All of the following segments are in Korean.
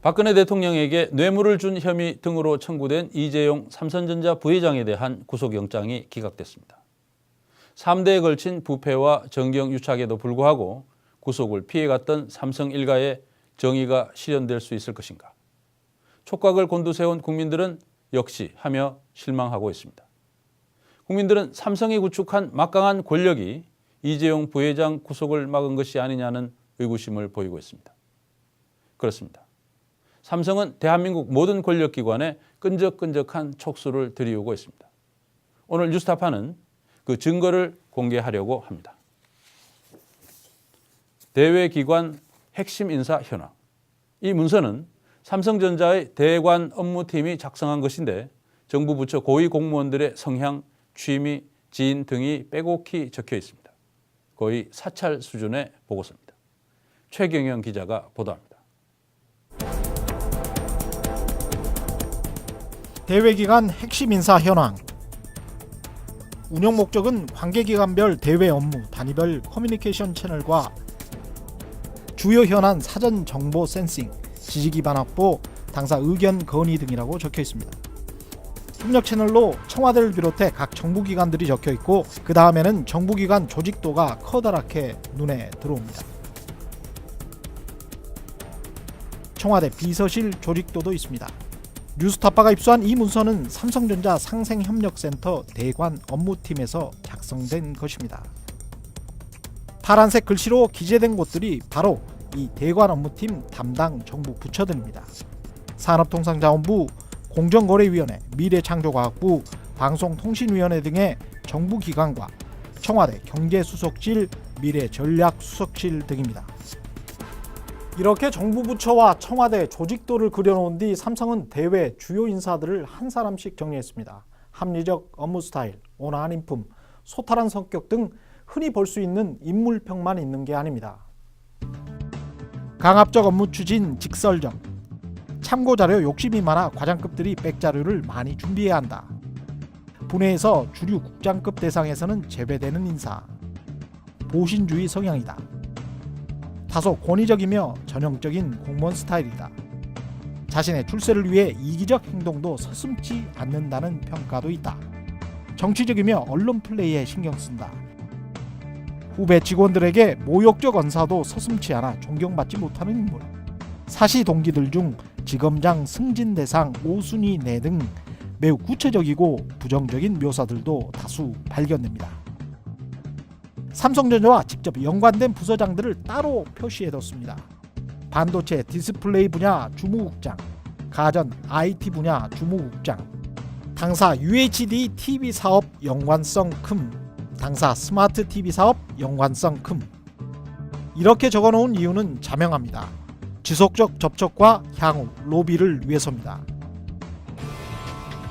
박근혜 대통령에게 뇌물을 준 혐의 등으로 청구된 이재용 삼성전자 부회장에 대한 구속영장이 기각됐습니다. 3대에 걸친 부패와 정경유착에도 불구하고 구속을 피해갔던 삼성 일가의 정의가 실현될 수 있을 것인가? 촉각을 곤두세운 국민들은 역시 하며 실망하고 있습니다. 국민들은 삼성이 구축한 막강한 권력이 이재용 부회장 구속을 막은 것이 아니냐는 의구심을 보이고 있습니다. 그렇습니다. 삼성은 대한민국 모든 권력기관에 끈적끈적한 촉수를 들이우고 있습니다. 오늘 뉴스타파는 그 증거를 공개하려고 합니다. 대외기관 핵심 인사 현황. 이 문서는 삼성전자의 대관 업무팀이 작성한 것인데 정부 부처 고위 공무원들의 성향, 취미, 지인 등이 빼곡히 적혀 있습니다. 거의 사찰 수준의 보고서입니다. 최경영 기자가 보도합니다. 대외기관 핵심 인사 현황. 운영 목적은 관계기관별 대외 업무, 단위별 커뮤니케이션 채널과 주요 현안 사전 정보 센싱, 지지 기반 확보, 당사 의견 건의 등이라고 적혀 있습니다. 협력 채널로 청와대를 비롯해 각 정부기관들이 적혀 있고 그 다음에는 정부기관 조직도가 커다랗게 눈에 들어옵니다. 청와대 비서실 조직도도 있습니다. 뉴스타파가 입수한 이 문서는 삼성전자 상생협력센터 대관 업무팀에서 작성된 것입니다. 파란색 글씨로 기재된 곳들이 바로 이 대관 업무팀 담당 정부 부처들입니다. 산업통상자원부, 공정거래위원회, 미래창조과학부, 방송통신위원회 등의 정부기관과 청와대 경제수석실, 미래전략수석실 등입니다. 이렇게 정부 부처와 청와대 조직도를 그려놓은 뒤 삼성은 대외 주요 인사들을 한 사람씩 정리했습니다. 합리적 업무 스타일, 온화한 인품, 소탈한 성격 등 흔히 볼 수 있는 인물평만 있는 게 아닙니다. 강압적 업무 추진, 직설적, 참고자료 욕심이 많아 과장급들이 백자료를 많이 준비해야 한다. 분해에서 주류 국장급 대상에서는 제외되는 인사, 보신주의 성향이다. 다소 권위적이며 전형적인 공무원 스타일이다. 자신의 출세를 위해 이기적 행동도 서슴지 않는다는 평가도 있다. 정치적이며 언론 플레이에 신경 쓴다. 후배 직원들에게 모욕적 언사도 서슴지 않아 존경받지 못하는 인물. 사시 동기들 중 지검장 승진 대상 5순위 내 등 매우 구체적이고 부정적인 묘사들도 다수 발견됩니다. 삼성전자와 직접 연관된 부서장들을 따로 표시해뒀습니다. 반도체 디스플레이 분야 주무국장, 가전 IT 분야 주무국장, 당사 UHD TV 사업 연관성 큼, 당사 스마트 TV 사업 연관성 큼. 이렇게 적어놓은 이유는 자명합니다. 지속적 접촉과 향후 로비를 위해서입니다.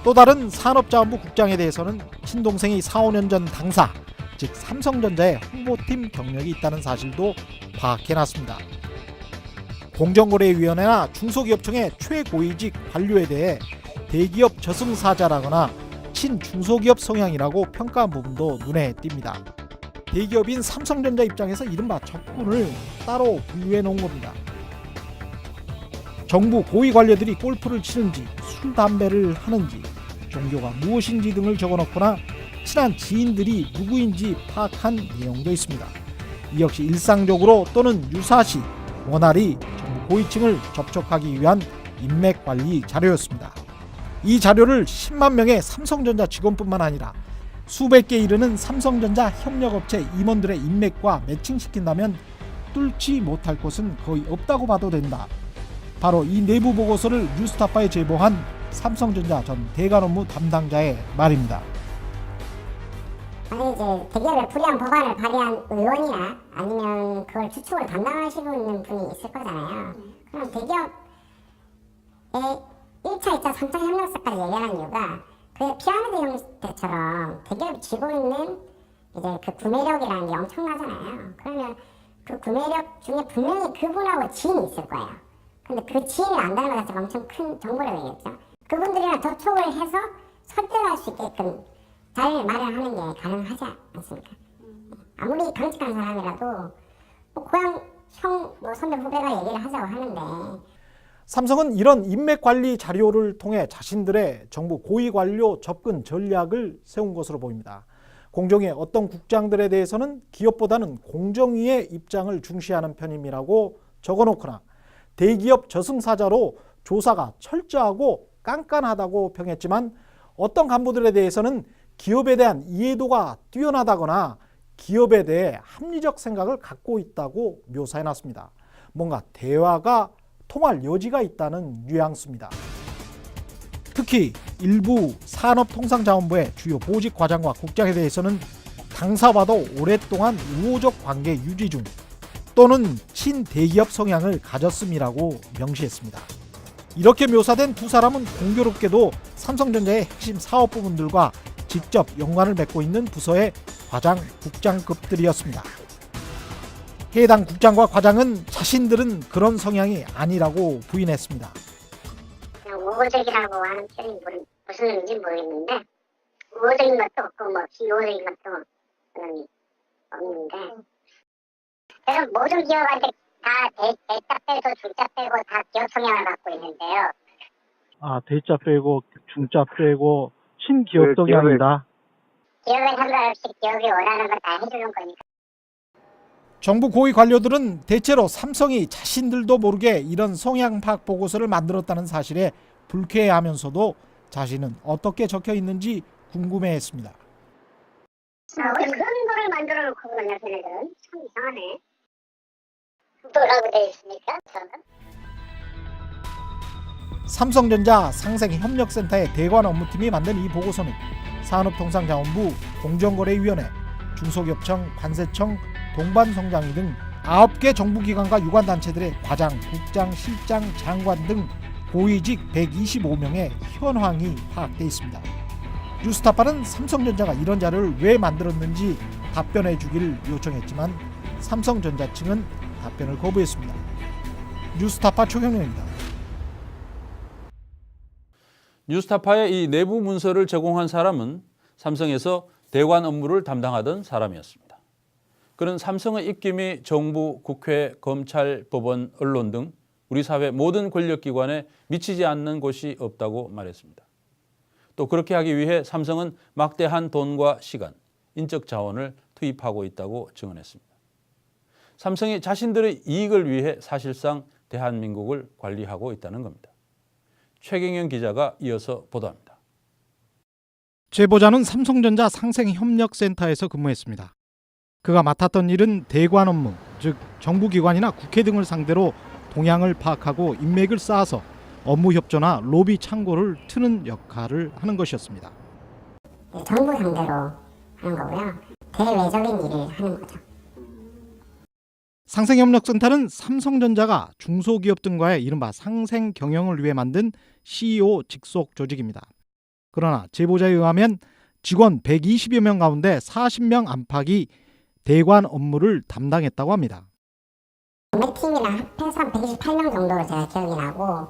또 다른 산업자원부 국장에 대해서는 친동생이 4~5년 전 당사, 즉 삼성전자의 홍보팀 경력이 있다는 사실도 파악해놨습니다. 공정거래위원회나 중소기업청의 최고위직 관료에 대해 대기업 저승사자라거나 친중소기업 성향이라고 평가한 부분도 눈에 띕니다. 대기업인 삼성전자 입장에서 이른바 적군을 따로 분류해 놓은 겁니다. 정부 고위 관료들이 골프를 치는지, 술, 담배를 하는지, 종교가 무엇인지 등을 적어놓거나 친한 지인들이 누구인지 파악한 내용도 있습니다. 이 역시 일상적으로 또는 유사시 원활히 정부 고위층을 접촉하기 위한 인맥관리 자료였습니다. 이 자료를 10만 명의 삼성전자 직원뿐만 아니라 수백 개 이르는 삼성전자 협력업체 임원들의 인맥과 매칭시킨다면 뚫지 못할 곳은 거의 없다고 봐도 된다. 바로 이 내부 보고서를 뉴스타파에 제보한 삼성전자 전 대관 업무 담당자의 말입니다. 만약에 이제 대기업에 불리한 법안을 발의한 의원이나 아니면 그걸 추측을 담당하시고 있는 분이 있을 거잖아요. 그럼 대기업의 1차, 2차, 3차 협력사까지 얘기하는 이유가 그 피라미드 형태처럼 대기업이 쥐고 있는 이제 그 구매력이라는 게 엄청나잖아요. 그러면 그 구매력 중에 분명히 그분하고 지인이 있을 거예요. 근데 그 지인을 안다는 것 자체가 엄청 큰 정보력이겠죠. 그분들이랑 접촉을 해서 설득할 수 있게끔 잘 마련하는 게 가능하지 않습니까? 아무리 강직한 사람이라도 뭐 고향, 형, 뭐 선배, 후배가 얘기를 하자고 하는데 삼성은 이런 인맥 관리 자료를 통해 자신들의 정부 고위 관료 접근 전략을 세운 것으로 보입니다. 공정위의 어떤 국장들에 대해서는 기업보다는 공정위의 입장을 중시하는 편임이라고 적어놓거나 대기업 저승사자로 조사가 철저하고 깐깐하다고 평했지만 어떤 간부들에 대해서는 기업에 대한 이해도가 뛰어나다거나 기업에 대해 합리적 생각을 갖고 있다고 묘사해놨습니다. 뭔가 대화가 통할 여지가 있다는 뉘앙스입니다. 특히 일부 산업통상자원부의 주요 보직 과장과 국장에 대해서는 당사와도 오랫동안 우호적 관계 유지 중 또는 친대기업 성향을 가졌음이라고 명시했습니다. 이렇게 묘사된 두 사람은 공교롭게도 삼성전자의 핵심 사업 부분들과 직접 연관을 맺고 있는 부서의 과장, 국장급들이었습니다. 해당 국장과 과장은 자신들은 그런 성향이 아니라고 부인했습니다. 우호적이라고 하는 표현이 무슨 의미인지 모르겠는데 우호적인 것도 없고 뭐 비우호적인 것도 없는데 그래서 모든 기업한테 다 대자 빼고 중자 빼고 다 기업 성향을 갖고 있는데요. 대자 빼고 중자 빼고 친기업 성향이다. 기업에 상관없이 기업이 원하는 거 다 해주는 거니까. 정부 고위 관료들은 대체로 삼성이 자신들도 모르게 이런 성향 파악 보고서를 만들었다는 사실에 불쾌해하면서도 자신은 어떻게 적혀 있는지 궁금해했습니다. 왜 그런 거를 만들어 놓고 그러냐 걔네들은 참 이상하네. 뭐라고 돼 있습니까? 저는? 삼성전자 상생협력센터의 대관 업무팀이 만든 이 보고서는 산업통상자원부, 공정거래위원회, 중소기업청, 관세청, 동반성장위 등 9개 정부기관과 유관단체들의 과장, 국장, 실장, 장관 등 고위직 125명의 현황이 파악돼 있습니다. 뉴스타파는 삼성전자가 이런 자료를 왜 만들었는지 답변해 주기를 요청했지만 삼성전자 측은 답변을 거부했습니다. 뉴스타파 최경영입니다. 뉴스타파의 이 내부 문서를 제공한 사람은 삼성에서 대관 업무를 담당하던 사람이었습니다. 그는 삼성의 입김이 정부, 국회, 검찰, 법원, 언론 등 우리 사회 모든 권력기관에 미치지 않는 곳이 없다고 말했습니다. 또 그렇게 하기 위해 삼성은 막대한 돈과 시간, 인적 자원을 투입하고 있다고 증언했습니다. 삼성이 자신들의 이익을 위해 사실상 대한민국을 관리하고 있다는 겁니다. 최경영 기자가 이어서 보도합니다. 제보자는 삼성전자 상생협력센터에서 근무했습니다. 그가 맡았던 일은 대관 업무, 즉 정부기관이나 국회 등을 상대로 동향을 파악하고 인맥을 쌓아서 업무 협조나 로비 창고를 트는 역할을 하는 것이었습니다. 정부 상대로 하는 거고요. 대외적인 일을 하는 거죠. 상생협력센터는 삼성전자가 중소기업 등과의 이른바 상생 경영을 위해 만든 CEO 직속 조직입니다. 그러나 제보자에 의하면 직원 120여 명 가운데 40명 안팎이 대관 업무를 담당했다고 합니다. 매팀이랑 합해서 한 128명 정도로 제가 기억이 나고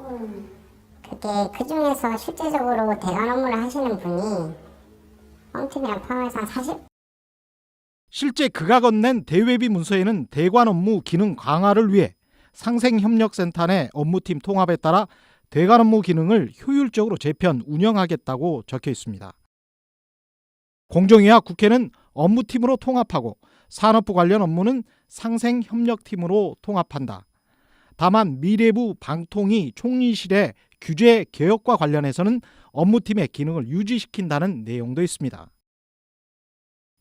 그 중에서 실제적으로 대관 업무를 하시는 분이 홈팀이랑 포함해서 한 40? 실제 그가 건넨 대외비 문서에는 대관 업무 기능 강화를 위해 상생협력센터 내 업무팀 통합에 따라 대관 업무 기능을 효율적으로 재편, 운영하겠다고 적혀 있습니다. 공정위와 국회는 업무팀으로 통합하고 산업부 관련 업무는 상생협력팀으로 통합한다. 다만 미래부 방통위 총리실의 규제 개혁과 관련해서는 업무팀의 기능을 유지시킨다는 내용도 있습니다.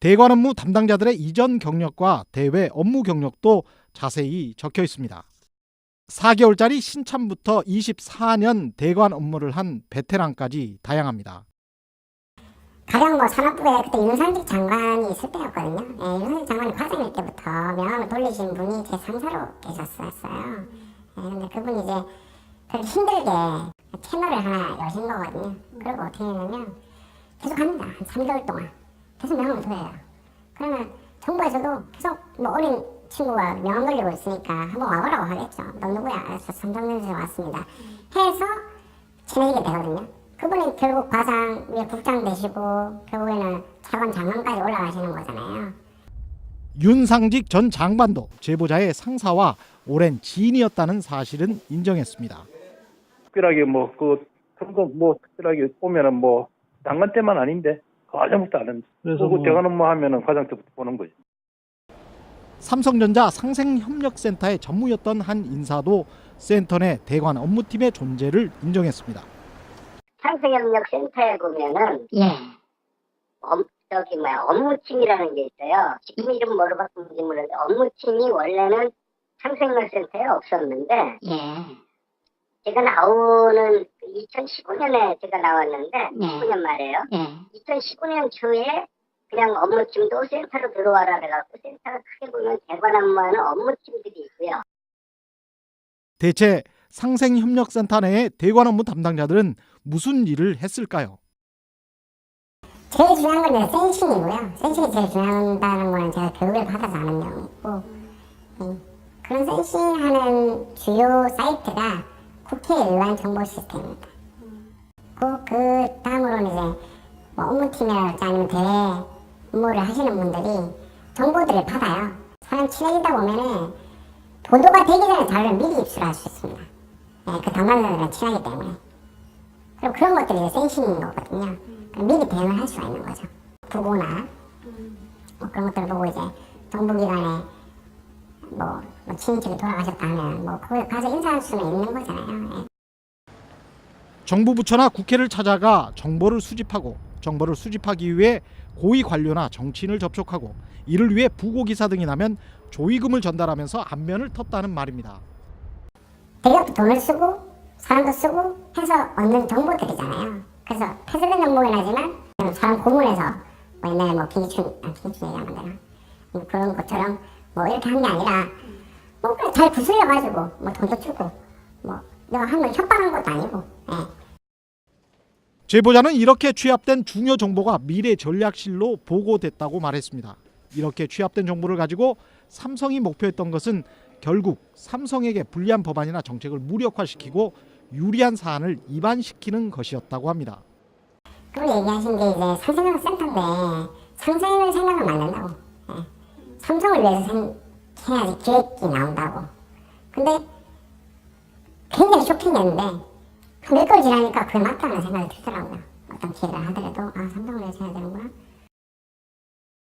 대관 업무 담당자들의 이전 경력과 대외 업무 경력도 자세히 적혀 있습니다. 4개월짜리 신참부터 24년 대관 업무를 한 베테랑까지 다양합니다. 가령 산업부에 그때 윤상직 장관이 있을 때였거든요. 윤상직 장관이 과장일 때부터 명함을 돌리신 분이 제 상사로 계셨어요. 근데 그분이 이제 그렇게 힘들게 채널을 하나 여신 거거든요. 그리고 어떻게 했냐면 계속 합니다. 한 3개월 동안 계속 명함을 돌려요. 그러면 정부에서도 계속 어린 친구가 명함 걸리고 있으니까 한번 와보라고 하겠죠. 너 누구야? 그래서 삼성전자에서 왔습니다. 해서 친해지게 되거든요. 그분이 결국 과장 위에 국장 되시고 결국에는 차관 장관까지 올라가시는 거잖아요. 윤상직 전 장관도 제보자의 상사와 오랜 지인이었다는 사실은 인정했습니다. 특별하게 그런 거 특별하게 보면은 장관 때만 아닌데 과정부터 아는. 그래서 그리고 대관 업무 하면은 과정 때부터 보는 거죠. 삼성전자 상생협력센터의 전무였던 한 인사도 센터 내 대관 업무팀의 존재를 인정했습니다. 상생협력센터에 보면은 업무팀이라는 게 있어요. 지금 이름 뭐로 바꾼지 모르는데 업무팀이 원래는 상생협력센터에 없었는데 제가 나오는 2015년에 제가 나왔는데 19년 말이에요. 2015년 초에 그냥 업무팀도 센터로 들어와라 그래갖고 센터가 크게 보면 대관 업무하는 업무팀들이 있고요. 대체 상생협력센터 내의 대관 업무 담당자들은 무슨 일을 했을까요? 제일 중요한 건 이제 센싱이고요. 센싱이 제일 중요하다는 거는 제가 교육을 받아서 아는 내용이고, 그런 센싱하는 주요 사이트가 국회 의원 정보 시스템입니다. 그 다음으로는 이제 업무팀이라든지 아니면 대외 업무를 하시는 분들이 정보들을 받아요. 사람 친해지다 보면은 보도가 되기 전에 자료를 미리 입수할 수 있습니다. 그 담당자들은 친하기 때문에. 그럼 그런 것들이 이제 센싱인 거거든요. 미리 대응을 할 수가 있는 거죠. 부고나 그런 것들을 보고 이제 정보기관에 친인척이 돌아가셨다 하면 거기 가서 인사할 수는 있는 거잖아요. 정부 부처나 국회를 찾아가 정보를 수집하고 정보를 수집하기 위해 고위 관료나 정치인을 접촉하고 이를 위해 부고 기사 등이 나면 조의금을 전달하면서 안면을 텄다는 말입니다. 대기업도 돈을 쓰고 사람도 쓰고 해서 얻는 정보들이잖아요. 그래서 폐쇄된 정보긴 하지만 사람 고문해서 옛날에 김기춘 얘기하면 되나 그런 것처럼 이렇게 한 게 아니라 그냥 잘 구슬려가지고 돈도 주고 내가 하면 협박한 것도 아니고. 제보자는 이렇게 취합된 중요 정보가 미래 전략실로 보고됐다고 말했습니다. 이렇게 취합된 정보를 가지고 삼성이 목표했던 것은 결국 삼성에게 불리한 법안이나 정책을 무력화시키고 유리한 사안을 입안시키는 것이었다고 합니다. 그분이 얘기하신 게 이제 삼성전자센터인데 상생을 생각을 만든다고. 삼성을 위해서 해야지 기획이 나온다고. 근데 굉장히 쇼킹했는데 몇 개월 지나니까 그게 맞다는 생각이 들더라고요. 어떤 기획을 하더라도 삼성을 위해서 해야 되는구나.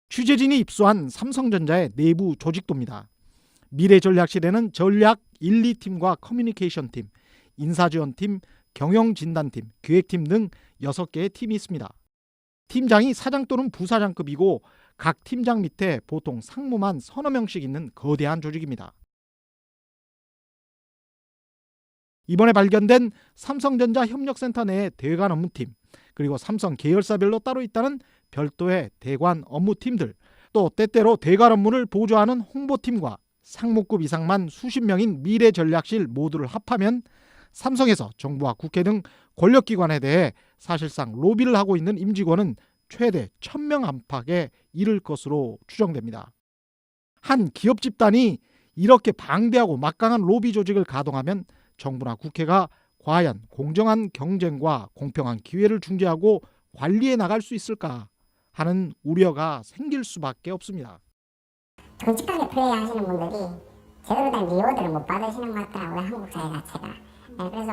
취재진이 입수한 삼성전자의 내부 조직도입니다. 미래전략실에는 전략 1, 2팀과 커뮤니케이션팀, 인사지원팀, 경영진단팀, 기획팀 등 6개의 팀이 있습니다. 팀장이 사장 또는 부사장급이고 각 팀장 밑에 보통 상무만 서너 명씩 있는 거대한 조직입니다. 이번에 발견된 삼성전자 협력센터 내의 대관 업무팀, 그리고 삼성 계열사별로 따로 있다는 별도의 대관 업무팀들, 또 때때로 대관 업무를 보조하는 홍보팀과 상무급 이상만 수십 명인 미래전략실 모두를 합하면 삼성에서 정부와 국회 등 권력기관에 대해 사실상 로비를 하고 있는 임직원은 최대 1000명 안팎에 이를 것으로 추정됩니다. 한 기업 집단이 이렇게 방대하고 막강한 로비 조직을 가동하면 정부나 국회가 과연 공정한 경쟁과 공평한 기회를 중재하고 관리해 나갈 수 있을까 하는 우려가 생길 수밖에 없습니다. 정직하게 플레이하시는 분들이 제대로 된 리워드를 못 받으시는 것 같더라고요. 한국 사회 자체가. 그래서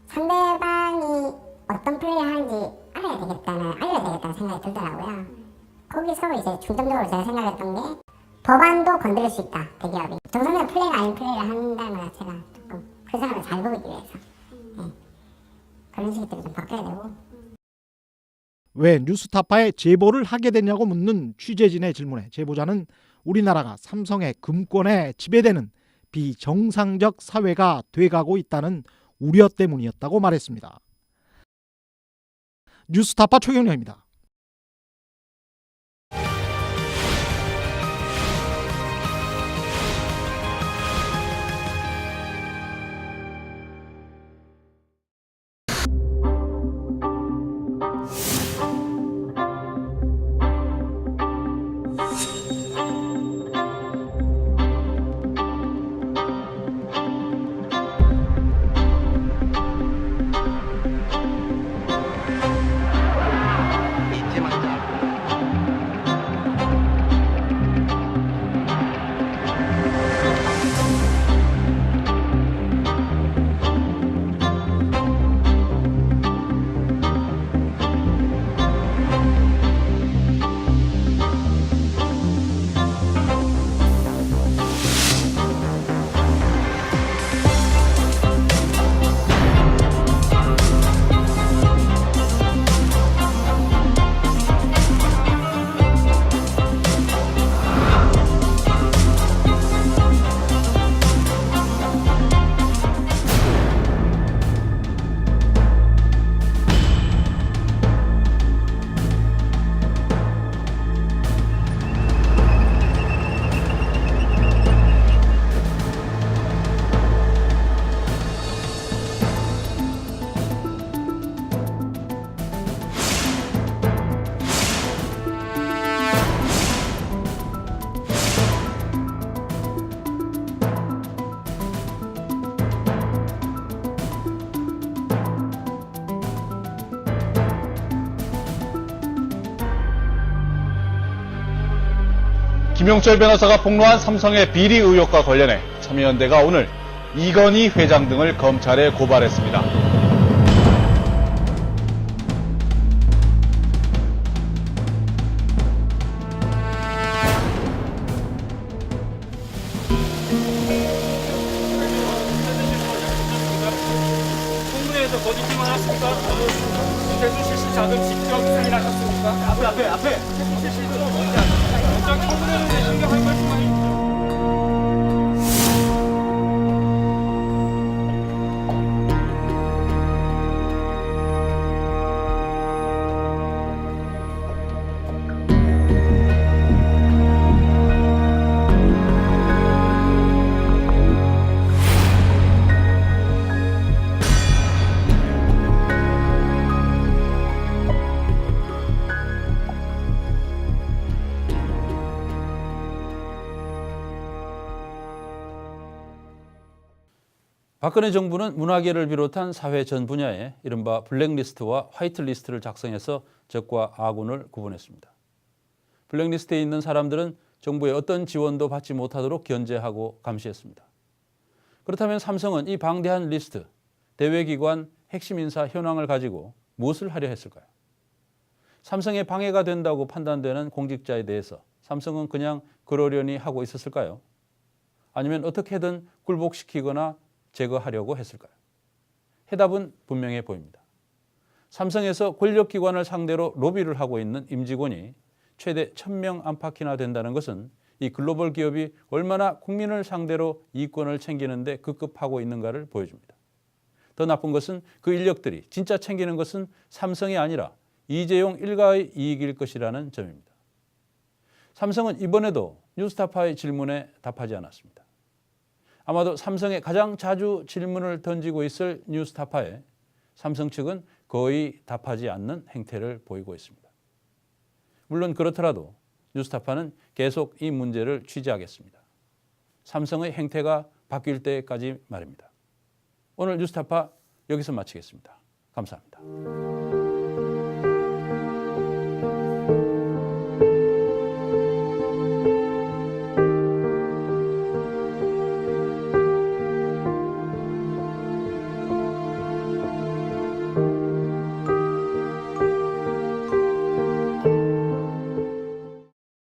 상대방이 어떤 플레이 하는지 알아야 되겠다는 생각이 들더라고요. 거기서 이제 중점적으로 제가 생각했던 게 법안도 건드릴 수 있다, 대기업이. 정상적인 플레이가 아닌 플레이를 한다는 것 자체가 조금 그 사람을 잘 보기 위해서 그런 식들이 좀 바뀌어야 되고. 왜 뉴스타파에 제보를 하게 됐냐고 묻는 취재진의 질문에 제보자는 우리나라가 삼성의 금권에 지배되는 비정상적 사회가 돼가고 있다는 우려 때문이었다고 말했습니다. 뉴스타파 최경영입니다. 김용철 변호사가 폭로한 삼성의 비리 의혹과 관련해 참여연대가 오늘 이건희 회장 등을 검찰에 고발했습니다. 청문회에서 거짓말 하십니까? 대수 실시 자금 직접 승인하셨습니까? 앞에. 대수 실시도 뭔지 아십니까? 영장 청문회는 신경할 말씀만 해주십시오. 박근혜 정부는 문화계를 비롯한 사회 전 분야에 이른바 블랙리스트와 화이트리스트를 작성해서 적과 아군을 구분했습니다. 블랙리스트에 있는 사람들은 정부의 어떤 지원도 받지 못하도록 견제하고 감시했습니다. 그렇다면 삼성은 이 방대한 리스트, 대외기관 핵심 인사 현황을 가지고 무엇을 하려 했을까요? 삼성에 방해가 된다고 판단되는 공직자에 대해서 삼성은 그냥 그러려니 하고 있었을까요? 아니면 어떻게든 굴복시키거나 제거하려고 했을까요? 해답은 분명해 보입니다. 삼성에서 권력기관을 상대로 로비를 하고 있는 임직원이 최대 1000명 안팎이나 된다는 것은 이 글로벌 기업이 얼마나 국민을 상대로 이권을 챙기는 데 급급하고 있는가를 보여줍니다. 더 나쁜 것은 그 인력들이 진짜 챙기는 것은 삼성이 아니라 이재용 일가의 이익일 것이라는 점입니다. 삼성은 이번에도 뉴스타파의 질문에 답하지 않았습니다. 아마도 삼성에 가장 자주 질문을 던지고 있을 뉴스타파에 삼성 측은 거의 답하지 않는 행태를 보이고 있습니다. 물론 그렇더라도 뉴스타파는 계속 이 문제를 취재하겠습니다. 삼성의 행태가 바뀔 때까지 말입니다. 오늘 뉴스타파 여기서 마치겠습니다. 감사합니다.